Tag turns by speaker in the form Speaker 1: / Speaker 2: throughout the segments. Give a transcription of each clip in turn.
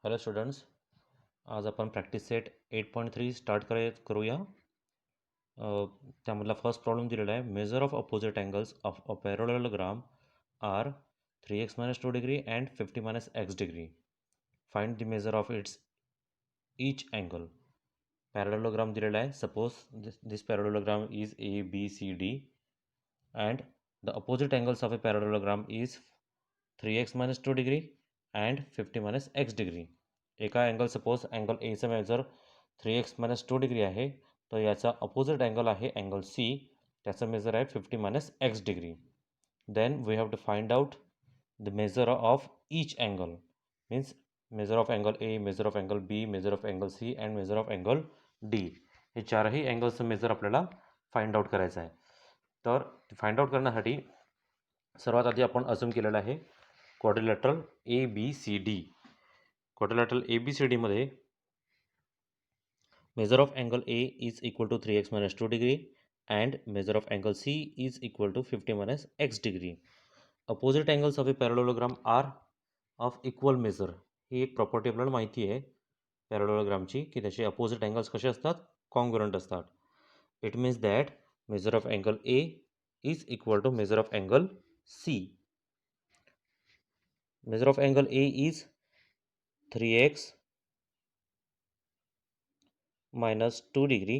Speaker 1: Hello students, आज आपण practice set 8.3 start करूया. त्यामधला फर्स्ट प्रॉब्लेम दिलेला आहे. Measure of opposite angles of a parallelogram are 3x - 2 degree and 50 - x degree. Find the measure of its each angle. Parallelogram दिलेला आहे. Suppose this parallelogram is ABCD and the opposite angles of a parallelogram is 3x - 2 degree and 50 - x degree. एका angle suppose angle एचा measure 3x - 2 degree आहे, तर याचा opposite angle आहे angle C, त्याचा measure आहे 50 - x degree. Then we have to find out the measure of each angle. Means measure of angle A, measure of angle B, measure of angle C and measure of angle D. हे चारही अँगल्सचं measure आपल्याला find out करायचं आहे. तर find out करण्यासाठी सर्वात आधी आपण अझ्युम केलेलं आहे क्वाड्रिलॅटरल ABCD. क्वाड्रिलॅटरल ABCDमध्ये measure of angle A is equal to 3x - 2 degree and measure of angle C is equal to 50 - x degree. Opposite angles of a parallelogram are of equal measure. ही एक property आपल्याला माहिती आहे पॅरलोग्रामची, की त्याचे opposite angles कसे असतात, congruent असतात. It means that measure of angle A is equal to measure of angle C. Measure of angle A is 3x minus 2 degree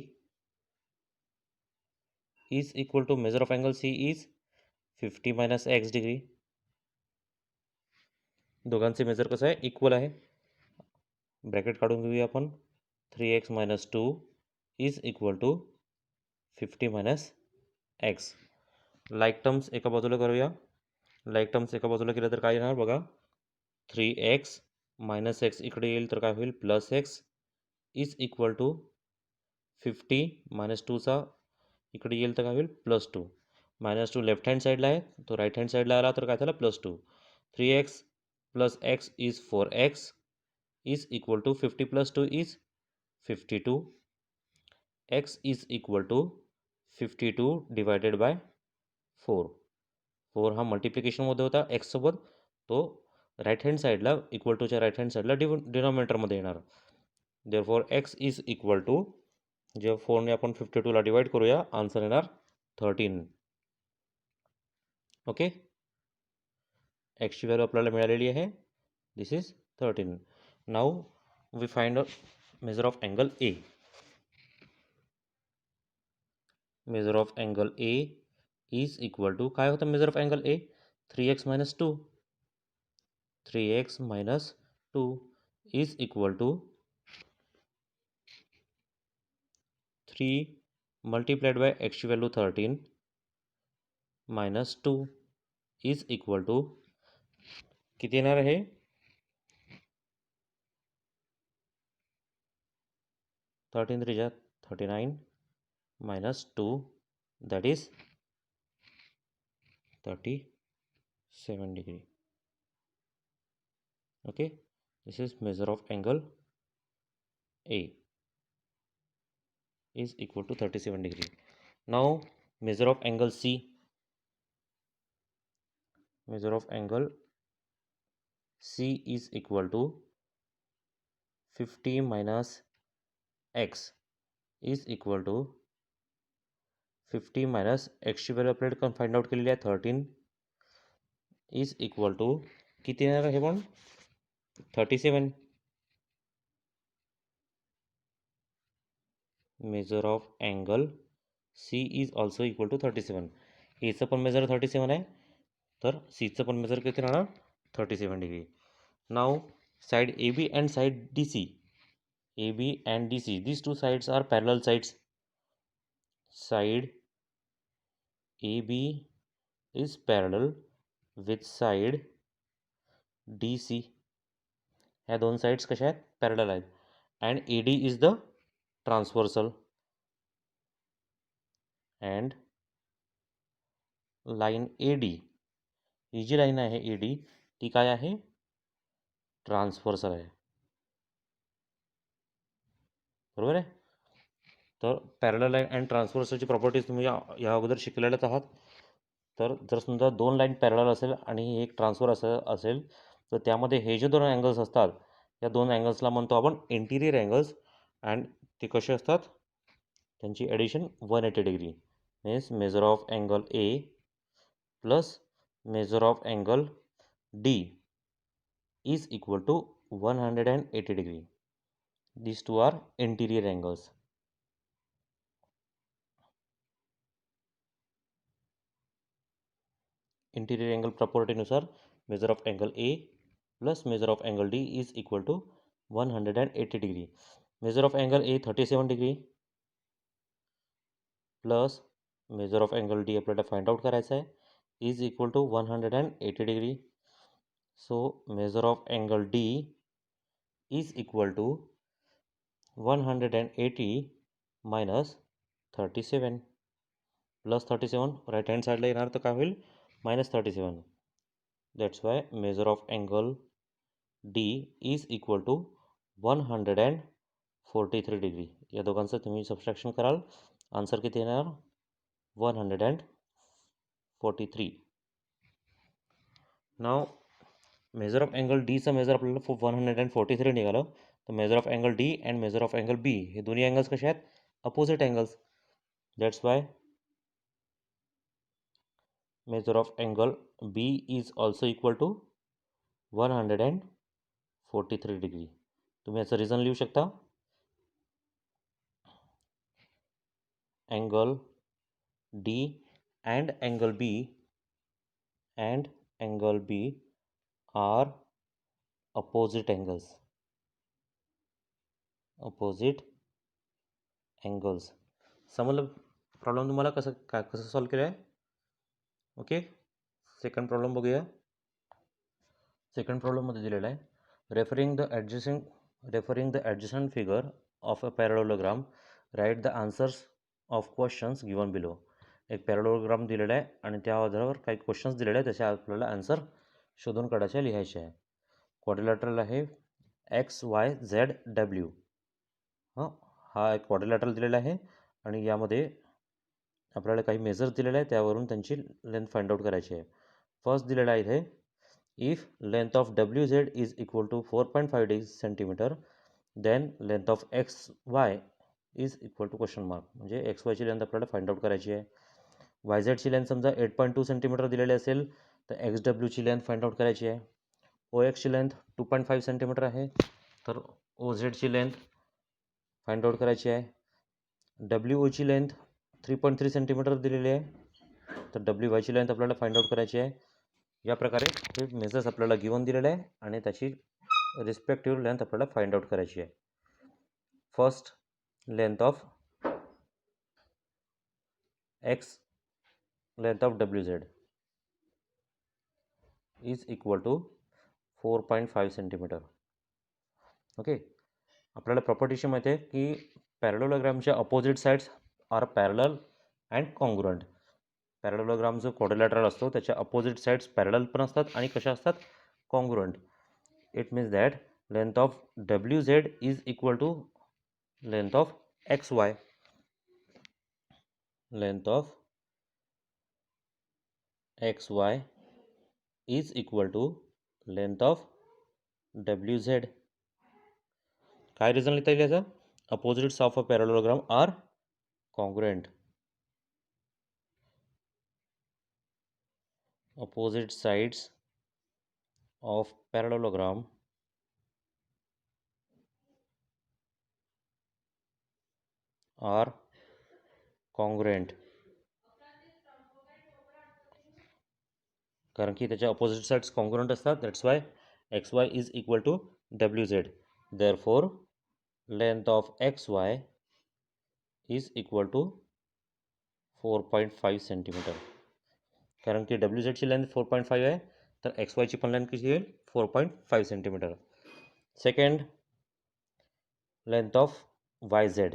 Speaker 1: is equal to measure of angle C is 50 minus x degree. दोघांचे major कसं आहे, equal आहे. Bracket काढून घेऊया आपण. 3x minus 2 is equal to 50 minus x. Like terms एका बाजूला करूया. लाईक टर्म्स एका बाजूला केलं तर काय येणार बघा. 3x minus x इकडे येईल तर काय होईल, plus x is equal to 50 minus 2चा इकडे येईल तर काय होईल, +2. -2 लेफ्ट हँड साईडला आहे, तो राईट हँड साईडला आला तर काय झालं, +2. 3x + x is 4x is equal to 50 + 2 is 52. x is equal to 52 divided by 4. 4 हा मल्टिप्लिकेशनमध्ये होता x सोबत, तो राईट हँड साईडला इक्वल टूच्या राईट हँड साईडला डिनॉमिनेटरमध्ये येणार. Therefore x is equal to, जेव्हा 4ने आपण 52ला डिवाइड करूया, आन्सर येणार 13. ओके, एक्सची व्हॅल्यू आपल्याला मिळालेली आहे. This is 13. Now we find measure of angle A. Measure of angle A is equal to, काय होतं measure of angle A, 3x - 2. 3x - 2 is equal to 3 multiplied by एक्सची value 13 - 2 is equal to किती येणार आहे, 13 3 जा 39 - 2 that is 37 degree. Okay, this is measure of angle A is equal to 37 degree. Now measure of angle C. Measure of angle C is equal to 50 minus x is equal to 50 minus x ची value आपल्याला find out केलेली आहे 13 is equal to किती येणार आहे पण 37. Measure of angle C is also equal to 37. एचं पण मेजर 37 आहे, तर सीचं पण मेजर किती राहणार, 37 degree. Now side AB and side DC. AB and DC, these two sides are parallel sides. Side AB is parallel with side DC. ह्या दोन साइड्स कशा आहेत, पॅरलल आहेत. And AD is the transversal. And line AD, ही जी line आहे AD, ती काय आहे, ट्रान्सव्हर्सल आहे. बरोबर आहे. तर पॅरलल लाईन अँड ट्रान्सव्हर्सलची प्रॉपर्टीज तुम्ही या अगोदर शिकलेल्याच आहात. तर जर समजा दोन लाईन पॅरलल असेल आणि एक ट्रान्सफर असेल, तर त्यामध्ये हे जे दोन अँगल्स असतात या दोन अँगल्सला म्हणतो आपण इंटिरियर अँगल्स. अँड ते कसे असतात, त्यांची addition 180 degree. Means measure of angle A plus measure of angle D is equal to 180 degree. These two are interior angles. Interior angle property नुसार measure of angle A plus measure of angle D is equal to 180 degree. Measure of angle A 37 degree plus measure of angle D आपल्याला find out करायचा आहे is equal to 180 degree. So measure of angle D is equal to 180 minus 37 plus 37 right hand साईडला येणार तर काय होईल -37. That's why measure of angle D is equal to 143 degree. या दोघांचं तुम्ही सबस्ट्रॅक्शन कराल, आन्सर किती येणार 143. नाव मेजर ऑफ अँगल डीचं मेजर आपल्याला 143 निघालं. तर measure of angle D and measure of angle B हे दोन्ही अँगल्स कसे आहेत, opposite angles. That's why measure of angle B is also equal to 143 degree. तुम्ही याचं रिझन लिहू शकता. angle D and angle B are opposite angles. समजलं problem तुम्हाला कसं सॉल्व केलं आहे. ओके, सेकंड प्रॉब्लेम बघूया. सेकंड प्रॉब्लेममध्ये दिलेला आहे referring the adjacent figure of a parallelogram write the answers of questions given below. एक पॅरलोग्राम दिलेला आहे आणि त्या आधारावर काही क्वेश्चन्स दिलेले आहेत, त्याचे आपल्याला आन्सर शोधून काढायचे, लिहायचे आहे. क्वाड्रिलॅटरल आहे XYZW. हा एक क्वाड्रिलॅटरल दिलेला आहे आणि यामध्ये आपल्याला काही मेजर्स दिलेले आहे, त्यावरून त्यांची लेंथ फाइंड आउट करायची आहे. फर्स्ट दिलेला आहे इथे if length of WZ is equal to 4.5 centimeter then length of XY is equal to question mark. म्हणजे XY ची लेंथ आपल्याला फाइंड आउट करायची आहे. YZ ची लेंथ समजा 8.2 सेंटीमीटर दिलेली असेल तर XW ची लेंथ फाइंड आउट करायची आहे. OX ची लेंथ 2.5 सेंटीमीटर आहे तर OZ ची लेंथ फाइंड आउट करायची आहे. WO ची लेंथ 3.3 सेंटीमीटर दिलेली आहे तर WY ची लेंथ आपल्याला फाइंड आउट करायची आहे. या प्रकारे हे मेजर्स आपल्याला गिवन दिलेले आहे आणि त्याची रिस्पेक्टिव्ह लेंथ आपल्याला फाइंड आउट करायची आहे. First length of X, length of WZ is equal to 4.5 centimetre. Okay, आपल्याला प्रॉपर्टीशी माहिती आहे की पॅरलोग्रामच्या opposite sides are parallel and congruent. Parallelogram जो क्वाड्रिलॅटरल असतो त्याच्या अपोजिट साइड्स पॅरलल पण असतात आणि कशा असतात, congruent. It means that length of WZ is equal to length of XY. लेंथ of XY is equal to length of WZ. काय रिझन लिहिता येईल याचं, opposites of a parallelogram are congruent. Opposite sides of parallelogram are congruent. कारण की त्याच्या opposite sides congruent असतात. That's why XY is equal to WZ. Therefore length of XY is equal to 4.5 centimetre. कारण की WZ ची length 4.5 आहे तर XY ची पण लेंथ किती येईल 4.5 centimetre. Second, length of YZ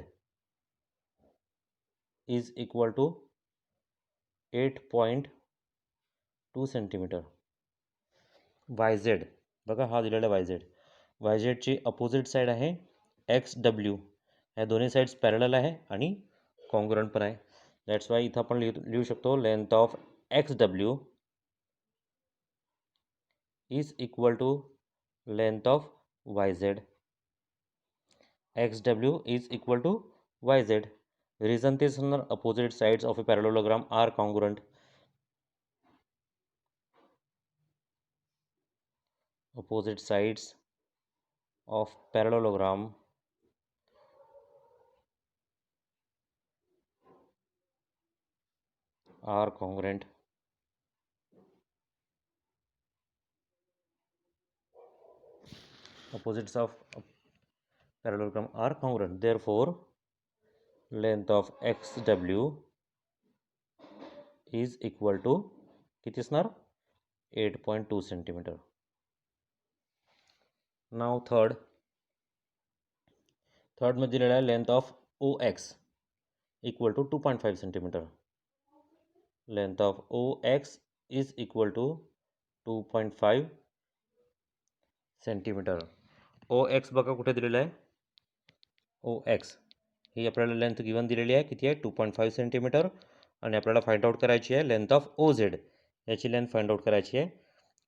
Speaker 1: is equal to 8.2 centimetre. YZ बघा, हा दिलेला YZ ची अपोजिट साईड आहे XW. ह्या दोन्ही साईड्स पॅरलल आहे आणि कॉन्ग्रुएंट पण आहे. दॅट्स वाय इथं आपण लिहू शकतो length of XW is equal to length of yz. xw is equal to yz. Reason this opposite sides of a parallelogram are congruent. Opposite sides of parallelogram are congruent. Opposites of parallelogram are congruent. Therefore, length of xw is equal to किती असणार 8.2 centimeter. Now third मध्ये दिलेला आहे length of OX equal to 2.5 centimeter. Length of OX is equal to 2.5 centimeter. OX बघा कुठे दिलेला आहे. OX ही आपल्याला लेंथ गिवन दिलेली आहे किती आहे 2.5 सेंटीमीटर आणि आपल्याला फाइंड आउट करायची आहे लेंथ ऑफ OZ याची लेंथ फाइंड आउट करायची आहे.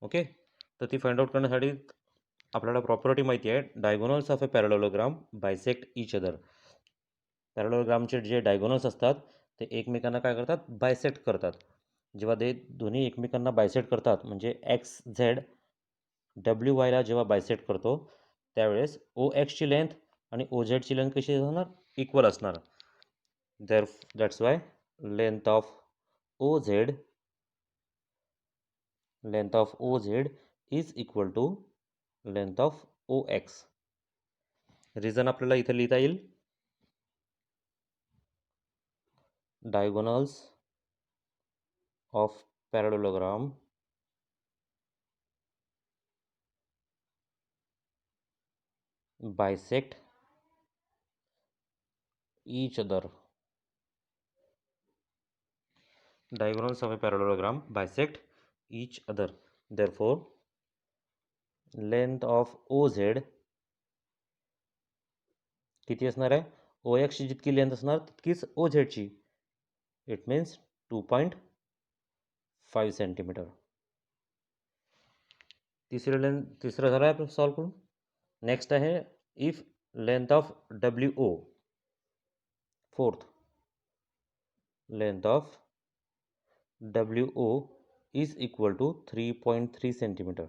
Speaker 1: ओके, तर ती फाइंड आउट करण्यासाठी आपल्याला प्रॉपर्टी माहिती आहे diagonals of a parallelogram bisect each other. पॅरलोग्रामचे जे डायगोनल्स असतात ते एकमेकांना काय करतात बायसेक्ट करतात. जेव्हा ते दोन्ही एकमेकांना बायसेक्ट करतात म्हणजे XZ WYला जेव्हा बायसेक्ट करतो त्यावेळेस OXची लेंथ आणि OZची लेंथ कशी असणार इक्वल असणार. That's why length of OZ is equal to length of OX. Reason आपल्याला इथे लिहिता येईल diagonals of parallelogram bisect each other. Diagonals of a parallelogram bisect each other. Therefore, length of OZ किती असणार आहे OX ची जितकी लेंथ असणार तितकीच OZ ची. It means 2.5 centimetre. तिसरं झालं आहे सॉल्व करून. नेक्स्ट आहे if length of WO. Fourth length of WO is equal to 3.3 centimeter.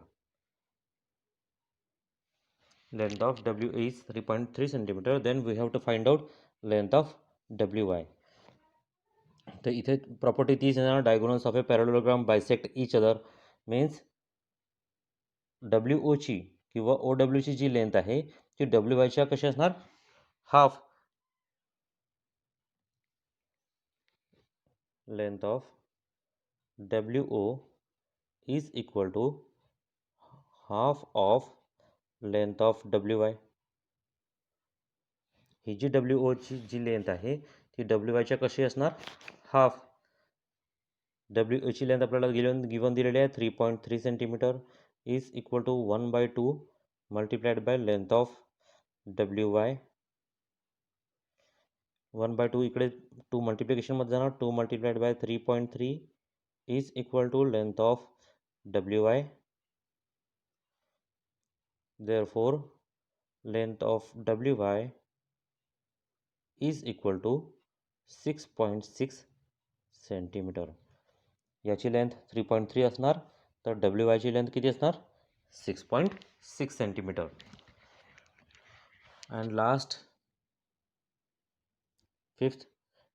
Speaker 1: Length of WO is 3.3 centimeter. Then we have to find out length of WY. तर इथे property तीच येणार diagonals of a parallelogram bisect each other means WO ची किंवा OW ची जी length आहे ती WY च्या कशी असणार half. Length of WO is equal to half of length of WY. ही जी WO ची जी लेंथ आहे ती WY च्या कशी असणार हाफ. WO ची लेंथ आपल्याला गिवन दिलेली आहे 3.3 centimetre is equal to 1/2 multiplied by length of WY. 1/2 इकडे 2 मल्टिप्लिकेशनमध्ये जाणार 2 multiplied by 3.3 is equal to length of WY. Therefore, length of WY is equal to 6.6 centimetre. याची लेंथ 3.3 असणार तर WY ची लेंथ किती असणार 6.6 centimetre. And last fifth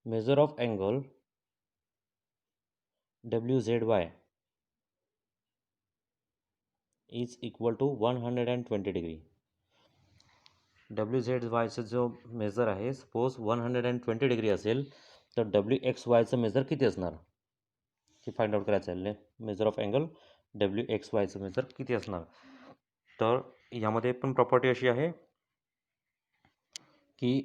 Speaker 1: measure of angle WZY is equal to 120 degree. WZYचा जो major आहे suppose 120 degree असेल तर WXYचं मेजर किती असणार ते फाइंड आउट करायचं आहे. मेजर ऑफ अँगल WXYचं मेजर किती असणार. तर यामध्ये पण प्रॉपर्टी अशी आहे की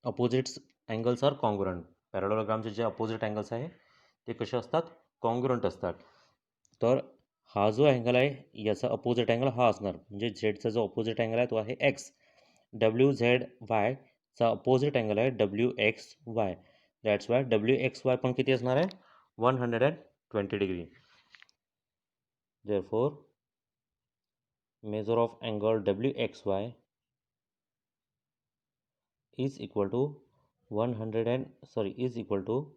Speaker 1: अपोजिट्स अँगल्स आर कॉन्ग्रुएंट. पॅरलोग्रामचे जे अपोजिट अँगल्स आहे ते कसे असतात कॉन्ग्रुएंट असतात. तर हा जो अँगल आहे याचा अपोजिट अँगल हा असणार म्हणजे झेडचा जो अपोजिट अँगल आहे तो आहे एक्स. WZY चा अपोजिट अँगल आहे WXY. दॅट्स वाय WXY पण किती असणार आहे 120 degree. Therefore, measure of angle WXY is equal to 100 and is equal to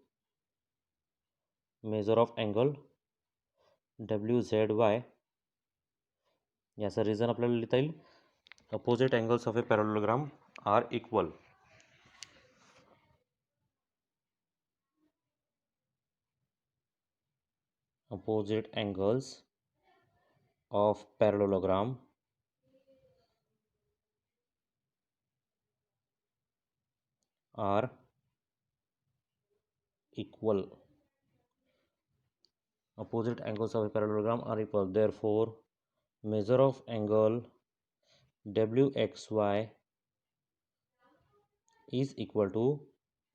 Speaker 1: measure of angle WZY. याचा रिझन आपल्याला लिहिता येईल, opposite angles of a parallelogram are equal. Opposite angles of parallelogram are equal. Opposite angles of a parallelogram are equal. Therefore, measure of angle WXY is equal to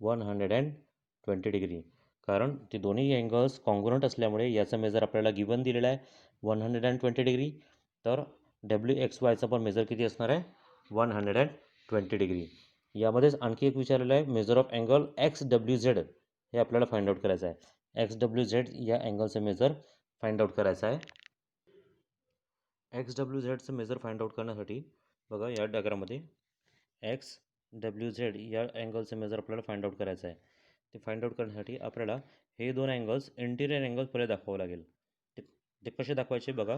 Speaker 1: 120 degree. कारण ते दोन्ही angles congruent असल्यामुळे याचा major आपल्याला given दिलेला आहे 120 degree. तर WXYचा पण मेजर किती असणार आहे 120 डिग्री. यामध्येच आणखी एक विचारलेलं आहे, मेजर ऑफ अँगल XWZ हे आपल्याला फाइंड आउट करायचं आहे. XWZ या अँगलचं मेजर फाइंड आउट करायचं आहे. XWZचं मेजर फाइंड आउट करण्यासाठी बघा या डायग्राममध्ये XWZ या अँगलचं मेजर आपल्याला फाइंड आउट करायचं आहे. ते फाइंड आउट करण्यासाठी आपल्याला हे दोन अँगल्स इंटिरियर अँगल्स पहिले दाखवावं लागेल. ते कसे दाखवायचे बघा,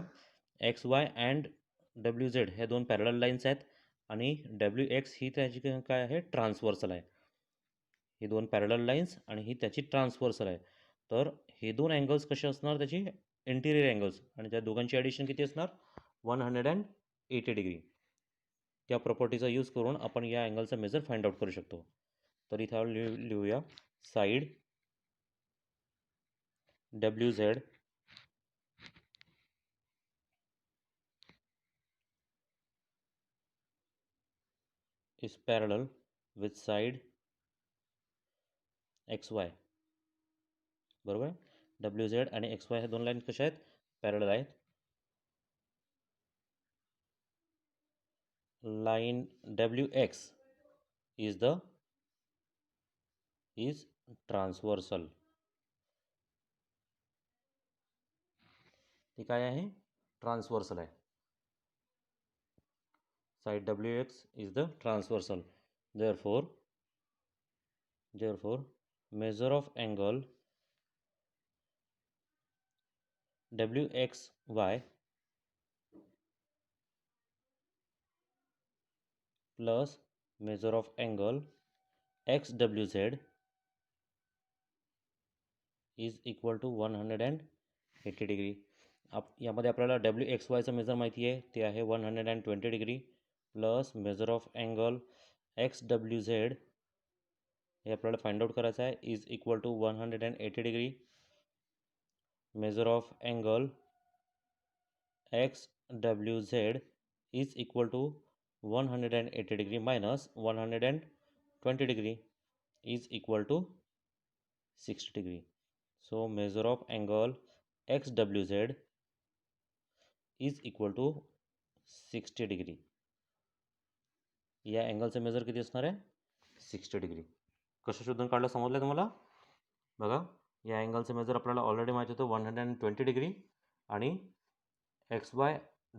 Speaker 1: XY अँड WZ हे दोन पॅरलल लाईन्स आहेत आणि WX ही त्याची काय आहे ट्रान्सवर्सल आहे. ही दोन पॅरलल लाईन्स आणि ही त्याची ट्रान्सवर्सल आहे. तर हे दोन अँगल्स कसे असणार त्याची इंटिरियर अँगल्स, आणि त्या दोघांची ॲडिशन किती असणार 180 डिग्री. त्या प्रॉपर्टीचा यूज करून आपण या अँगलचा मेजर फाइंड आउट करू शकतो. तर इथं लिहूया side WZ is parallel with side XY. बरोबर. WZ आणि XY हे दोन लाईन कशा आहेत पॅरलल आहेत. Line WX is transversal. ती काय आहे ट्रान्सवर्सल आहे. Side WX is the transversal. Therefore measure of angle WXY plus measure of angle XWZ is equal to 180 degree. यामध्ये आपल्याला WXYचं मेजर माहिती आहे, ते आहे 120 degree plus measure of angle XWZ हे आपल्याला फाइंड आउट करायचं आहे is equal to 180 degree. Measure of angle XWZ is equal to 180 degree minus 120 degree is equal to 60 degree. So measure of angle XWZ is equal to 60 degree. या अँगलचं major किती असणार आहे 60 degree. कसं शोधून काढलं समजलं तुम्हाला. बघा या अँगलचं मेजर आपल्याला ऑलरेडी माहिती होतं 120 डिग्री आणि XY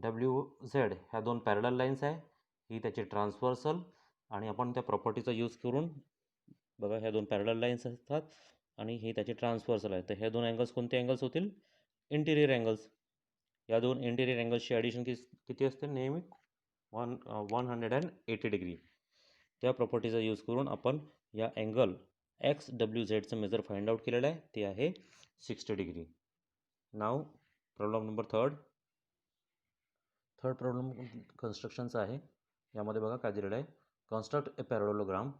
Speaker 1: WZ ह्या दोन पॅरलल लाईन्स आहे, ही त्याची ट्रान्सवर्सल आणि आपण त्या प्रॉपर्टीचा यूज करून बघा ह्या दोन पॅरलल लाईन्स असतात आणि ही त्याची ट्रान्सवर्सल आहे. तर हे दोन अँगल्स कोणते अँगल्स होतील इंटिरियर अँगल्स. या दोन इंटिरियर अँगल्सची ॲडिशन किती असते नेहमी 180 डिग्री. त्या प्रॉपर्टीचा यूज करून आपण या अँगल XWZचं मेजर फाइंड आउट केलेलं आहे, ते आहे 60 डिग्री. नाव प्रॉब्लेम नंबर थर्ड प्रॉब्लेम कन्स्ट्रक्शनचा आहे. यामध्ये बघा काय दिलेलं आहे, construct A parallelogram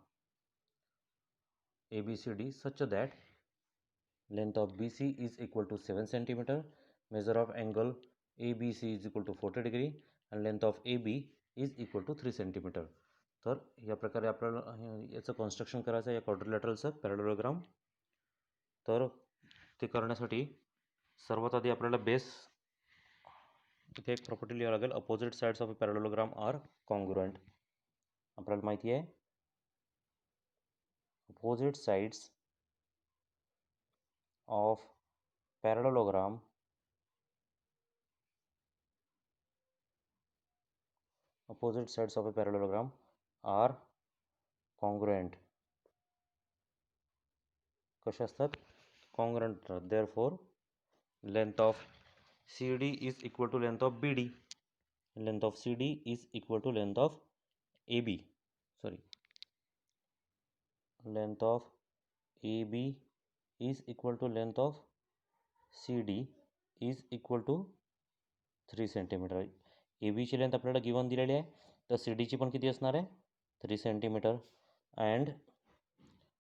Speaker 1: ABCD such that length of BC is equal to 7 cm, measure of angle ABC is equal to 40 degree and length of AB is equal to 3 cm. तर या प्रकारे आपल्याला याचं कन्स्ट्रक्शन करायचं आहे या क्वाड्रिलॅटरलचं पॅरलोग्राम. तर ते करण्यासाठी सर्वात आधी आपल्याला बेस इथे एक प्रॉपर्टी लिहावं लागेल, opposite sides of a parallelogram are congruent. आपल्याला माहिती आहे opposite sides of parallelogram opposite sides of a parallelogram are congruent. कसे असतात? Congruent. Therefore length of CD is equal to length of BD. Length of CD is equal to length of AB. Sorry. Length of AB is equal to length of CD is equal to 3 centimetre. A बीची length आपल्याला given दिलेली आहे, तर C डीची पण किती असणार आहे? 3 centimetre. And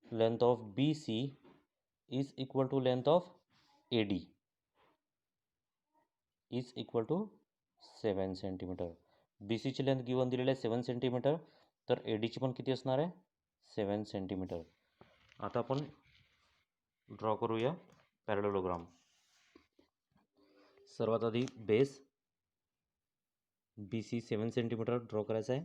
Speaker 1: length of B C is equal to length of A D is equal to 7 centimetre. B सीची लेंथ गिवन दिलेली आहे 7 सेंटीमीटर, तर ए डीची पण किती असणार आहे? 7 सेंटीमीटर. आता आपण ड्रॉ करूया पॅरलेलोग्राम. सर्वात आधी base B C 7 centimetre draw करायचा आहे.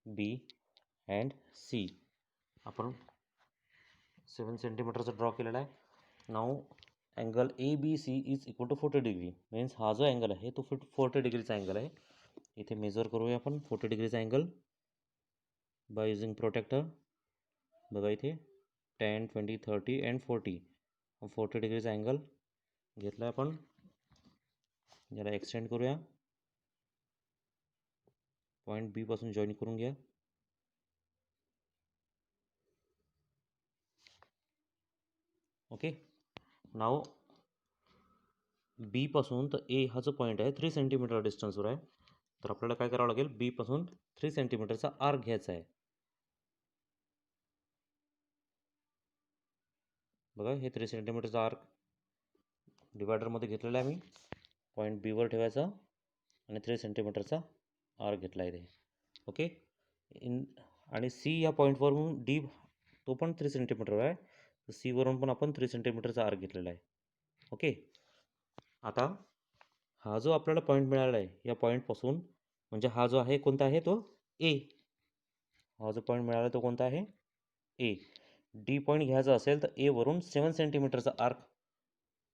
Speaker 1: बी अँड सी आपण 7 सेंटीमीटरचा ड्रॉ केलेला आहे. Now angle A B C is equal to 40 degree. Means हा जो अँगल आहे तो 40 डिग्रीचा अँगल आहे. इथे मेजर करूया आपण 40 डिग्रीचा अँगल बाय युजिंग प्रोटेक्टर. बघा इथे 10, 20, 30 अँड 40. 40 डिग्रीचा अँगल घेतला आहे आपण. याला एक्सटेंड करूया. पॉईंट बी पासून जॉईन करून घ्या. ओके. नाव बी पासून तर ए हा जो पॉईंट आहे 3 सेंटीमीटर डिस्टन्सवर आहे, तर आपल्याला काय करावं लागेल? बी पासून 3 सेंटीमीटरचा आर्क घ्यायचा आहे. बघा हे 3 सेंटीमीटरचा आर्क डिवायडरमध्ये घेतलेला आहे मी. पॉईंट बीवर ठेवायचा आणि 3 सेंटीमीटरचा आर्क घेतला आहे. ओके. आणि सी या पॉईंटवरून डी तो पण 3 सेंटीमीटर आहे, तर सीवरून पण आपण 3 सेंटीमीटरचा आर्क घेतलेला आहे. ओके. आता हा जो आपल्याला पॉईंट मिळाला आहे या पॉईंटपासून, म्हणजे हा जो आहे कोणता आहे? तो ए. हा जो पॉईंट मिळाला तो कोणता आहे? ए. डी पॉईंट घ्यायचा असेल तर ए वरून 7 सेंटीमीटरचा आर्क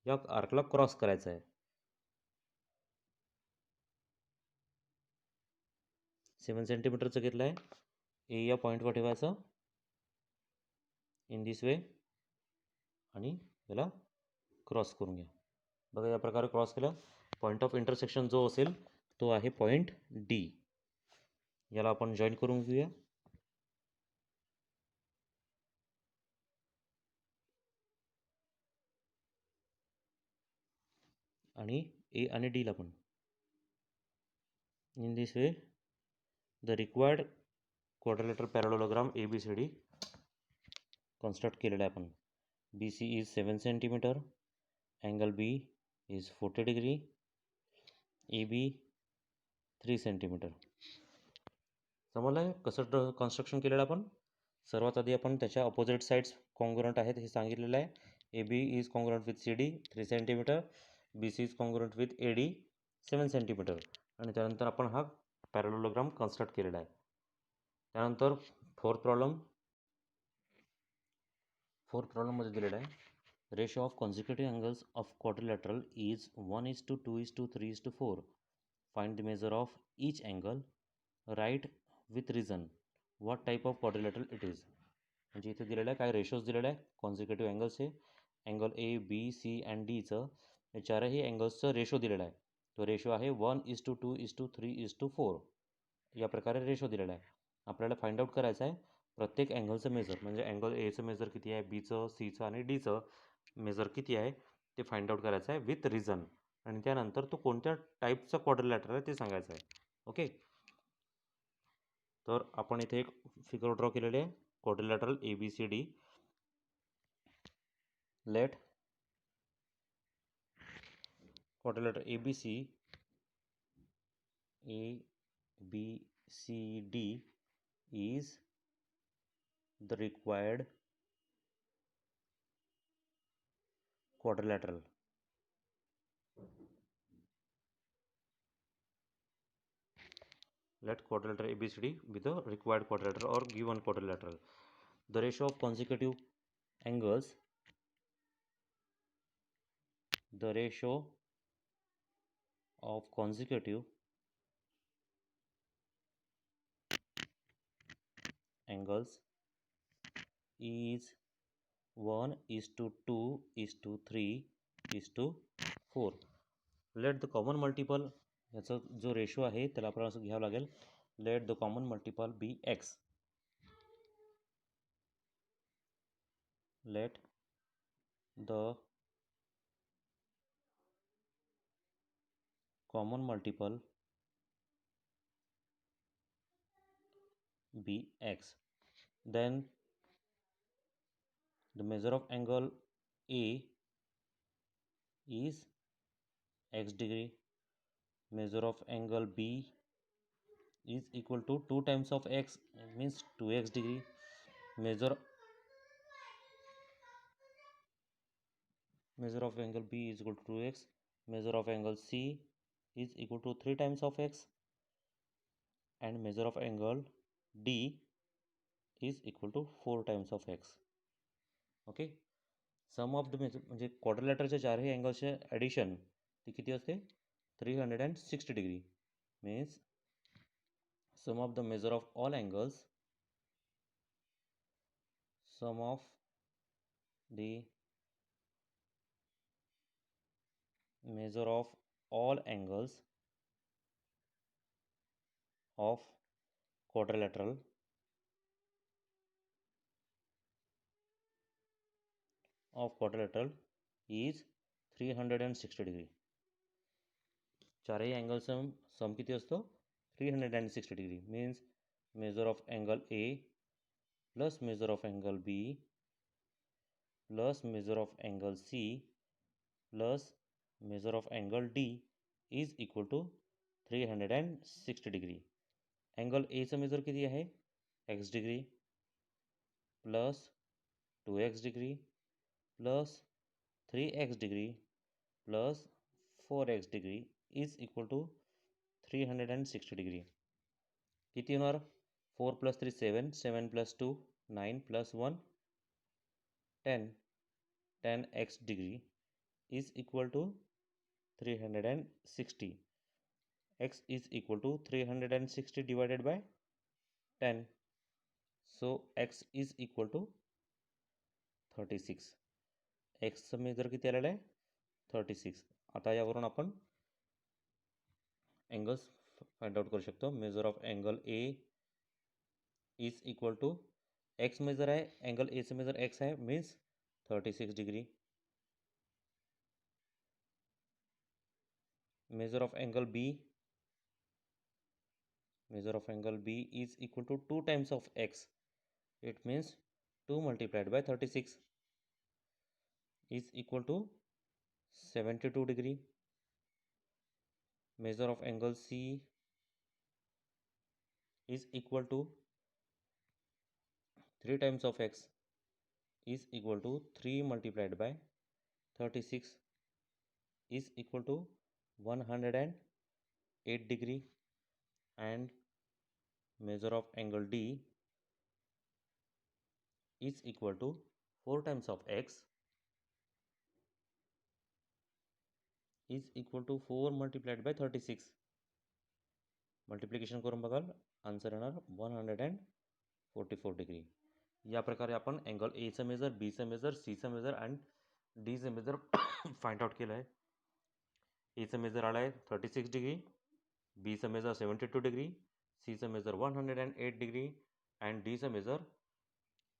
Speaker 1: या आर्कला क्रॉस करायचा आहे. 7 सेंटीमीटरचं घेतलं आहे. ए या पॉईंटवर ठेवायचं इन दिस वे आणि याला क्रॉस करून घ्या. बघा या प्रकारे क्रॉस केलं. पॉईंट ऑफ इंटरसेक्शन जो असेल तो आहे पॉईंट डी. याला आपण जॉईन करून घेऊया. आणि ए आणि डीला पण in this way the required quadrilateral parallelogram A B C D construct केलेला आहे आपण. B C is 7 centimetre, angle B is 40 degree, A B 3 centimetre. समजलं आहे कसं कन्स्ट्रक्शन केलेलं आपण? सर्वात आधी आपण त्याच्या अपोजिट साईड्स कॉन्ग्रुएंट आहेत हे सांगितलेलं आहे. A B is congruent with C D 3 centimetre, B C is congruent with A D 7 centimetre. आणि त्यानंतर आपण हा पॅरलेलोग्राम कन्स्ट्रक्ट केलेला आहे. त्यानंतर फोर्थ प्रॉब्लेममध्ये दिलेला आहे, ratio of consecutive angles of quadrilateral is 1:2:3:4. Find the measure of each angle, write with reason what type of quadrilateral it is. म्हणजे इथे दिलेलं आहे काय रेशोज दिलेलं आहे कॉन्सिक्युटिव्ह अँगल्सचे. Angle A B C and डीचं या चारही अँगल्सचं रेशो दिलेला आहे. तो रेशो आहे 1:2:3:4. या प्रकारे रेशो दिलेला आहे. आपल्याला फाइंड आउट करायचं आहे प्रत्येक अँगलचं मेजर, म्हणजे अँगल एचं मेजर किती आहे, बीचं, सीचं आणि डीचं मेजर किती आहे ते फाइंड आउट करायचं आहे विथ रिझन. आणि त्यानंतर तो कोणत्या टाईपचा क्वाड्रिलॅटरल आहे ते सांगायचं आहे. ओके. तर आपण इथे एक फिगर ड्रॉ केलेली आहे quadrilateral A B C D. Let quadrilateral A B C D is the required quadrilateral. Let quadrilateral ABCD be the required quadrilateral or given quadrilateral. The ratio of consecutive angles the ratio of consecutive angles is 1 is to 2 is to 3 is to 4. Let the common multiple, याचा जो ratio आहे त्याला आपल्याला असं घ्यावं लागेल, let the common multiple be x. Let the common multiple be x. Then the measure of angle A is x degree. Measure of angle B is equal to 2 times of x, means 2x degree. Measure of angle B is equal to 2x. Measure of angle C is equal to 3 times of x, and measure of angle D is equal to 4 times of x. Okay. Sum of the म्हणजे क्वाड्रिलॅटरच्या चारही अँगल्सचे addition ती किती असते, 360 degree. Means sum of the measure of all angles, sum of the measure of all angles of quadrilateral is 360 degree. चारही angles sum किती असतो, 360 degree. Means measure of angle A plus measure of angle B plus measure of angle C plus measure of angle D is equal to 360 degree. Angle एचं measure किती आहे, x degree plus 2x degree plus 3x degree plus 4x degree is equal to 360 degree. किती होणार, 4 plus 3 7, 7 plus 2 9 plus 1 10, 10x degree is equal to 360. X is equal to 360 divided by 10. So x is equal to 36. x major किती आलेलं आहे, 36. आता यावरून आपण angles find out करू शकतो. Measure of angle A is equal to, x measure आहे, angle एचं मेजर एक्स आहे, means 36 degree. measure of angle B is equal to 2 times of x. It means 2 multiplied by 36 is equal to 72 degree. Measure of angle C is equal to 3 times of x is equal to 3 multiplied by 36 is equal to 108 degree. And measure of angle D is equal to 4 times of x is equal to 4 multiplied by 36. Multiplication करून बघाल, answer येणार 144 degree. या प्रकारे आपण angle एचं measure, बीचं measure, सीचं measure and डीचं मेजर फाइंड आउट केलं आहे. एचं मेजर आलं आहे 36 डिग्री, बीचं मेजर 72 डिग्री, सीचं मेजर 108 डिग्री अँड डीचं मेजर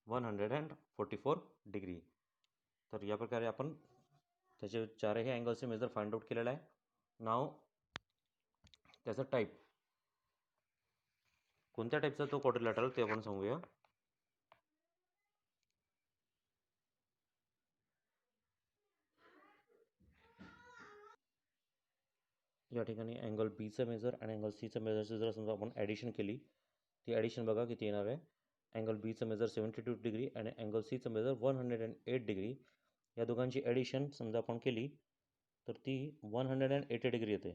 Speaker 1: 144 डिग्री. तर या प्रकारे आपण त्याचे चारही अँगल्सचे मेजर फाइंड आउट केलेलं आहे. नाव त्याचा टाईप, कोणत्या टाईपचा तो क्वाड्रिलॅटरल ते आपण सांगूया. या ठिकाणी अँगल बीचं मेजर आणि अँगल सीचं मेजरचं जर समजा आपण ॲडिशन केली, ती ॲडिशन बघा किती येणार आहे. अँगल बीचं मेजर 72 डिग्री आणि अँगल सीचं मेजर 108 डिग्री. या दोघांची ॲडिशन समजा आपण केली तर ती 180 डिग्री येते.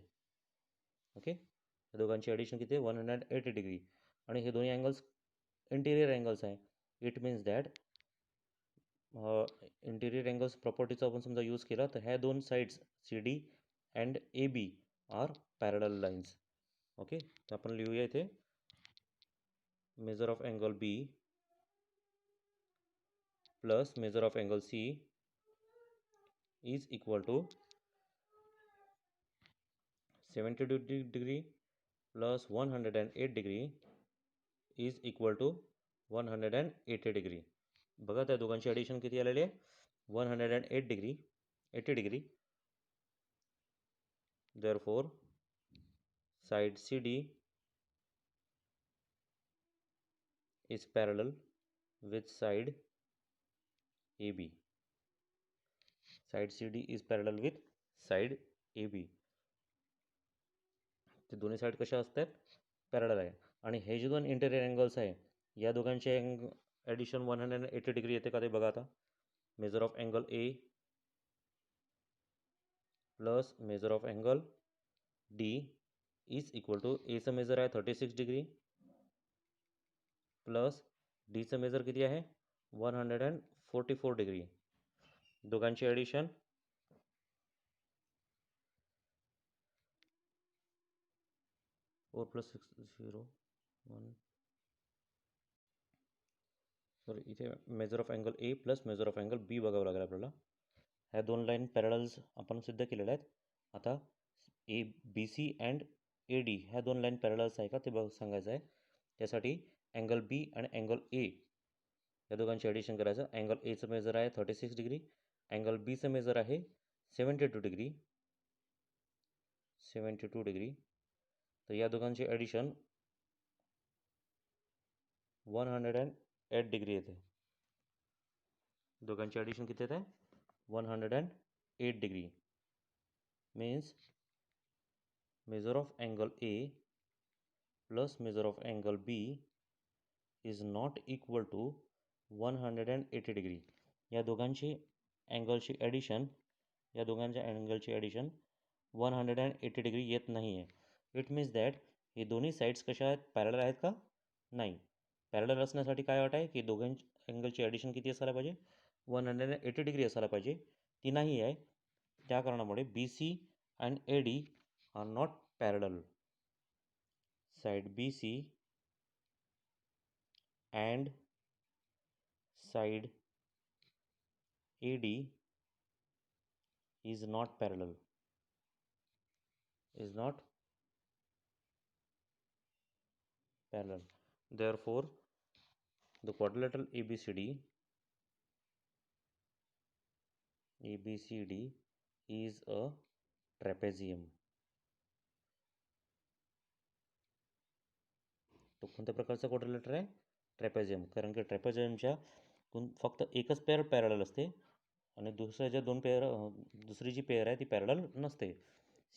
Speaker 1: ओके, या दोघांची ॲडिशन किती आहे, 180 डिग्री. आणि हे दोन्ही अँगल्स इंटिरियर अँगल्स आहे. It means that interior angles प्रॉपर्टीचा आपण समजा यूज केला तर ह्या दोन sides C D and A B are parallel lines. Okay, तर आपण लिहूया इथे measure of angle B plus measure of angle C is equal to 72 degree plus 108 degree is equal to 180 degree. बघा त्या दोघांची ॲडिशन किती आलेली आहे 108 degree 80 degree. Therefore side C D is parallel with side AB. Side CD is parallel with side AB. ते दोन्ही side कशा असतात पॅरलल आहे. आणि हे जे दोन इंटेरियर अँगल्स आहे या दोघांचे ॲडिशन 180 डिग्री येते का ते बघा आता. Measure of angle A plus measure of angle D is equal to एचं मेजर आहे 36 डिग्री प्लस डीचं मेजर किती आहे 144 डिग्री. दोघांची ॲडिशन 4 + 6 0 1. सॉरी इथे measure of angle A plus measure of angle B बघावं लागेल आपल्याला. ह्या दोन लाईन पॅरलल्स आपण सिद्ध केलेल्या आहेत. आता A B C and A D ह्या दोन लाईन पॅरलल्स आहे का ते सांगायचं आहे. त्यासाठी अँगल बी आणि अँगल ए या दोघांची ॲडिशन करायचं. अँगल एचं मेजर आहे 36 डिग्री, अँगल बीचं मेजर आहे 72 डिग्री. तर या दोघांची ॲडिशन 108 डिग्री येते. दोघांची ॲडिशन किती येते 108 degree. Means measure of angle A plus measure of angle B is not equal to 180 degree. या दोघांची अँगलची ॲडिशन 180 डिग्री येत नाही आहे. इट मीन्स दॅट हे दोन्ही साईड्स कशा आहेत पॅरलल आहेत का नाही. पॅरलल असण्यासाठी काय अट आहे की दोघांची अँगलची ॲडिशन किती असायला पाहिजे 180 डिग्री असायला पाहिजे. ती नाही आहे. त्या कारणामुळे B C and A D are not parallel. Side B C and side A D is not parallel. Therefore the quadrilateral ABCD is a trapezium. तो कोणत्या प्रकारचा क्वाड्रिलेटर आहे ट्रॅपेझियम. कारण की ट्रॅपेझियमच्या फक्त एकच पेअर पॅरलल असते आणि दुसरी जी पेअर आहे ती पॅरलल नसते.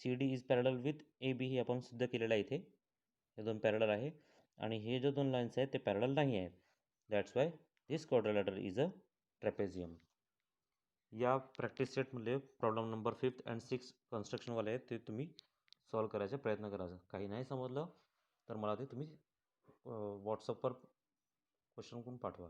Speaker 1: C D is parallel with A B ही आपण सिद्ध केलेलं आहे इथे. हे दोन पॅरलल आहे आणि हे जे दोन लाईन्स आहेत ते पॅरलल नाही आहेत. That's why this quadrilateral is a trapezium. या प्रॅक्टिस सेटमध्ये problem number 5th and 6th कन्स्ट्रक्शनवाले आहेत ते तुम्ही सॉल्व करायचा प्रयत्न करायचा. काही नाही समजलं तर मला ते तुम्ही व्हॉट्सअपवर क्वेश्चन करून पाठवा.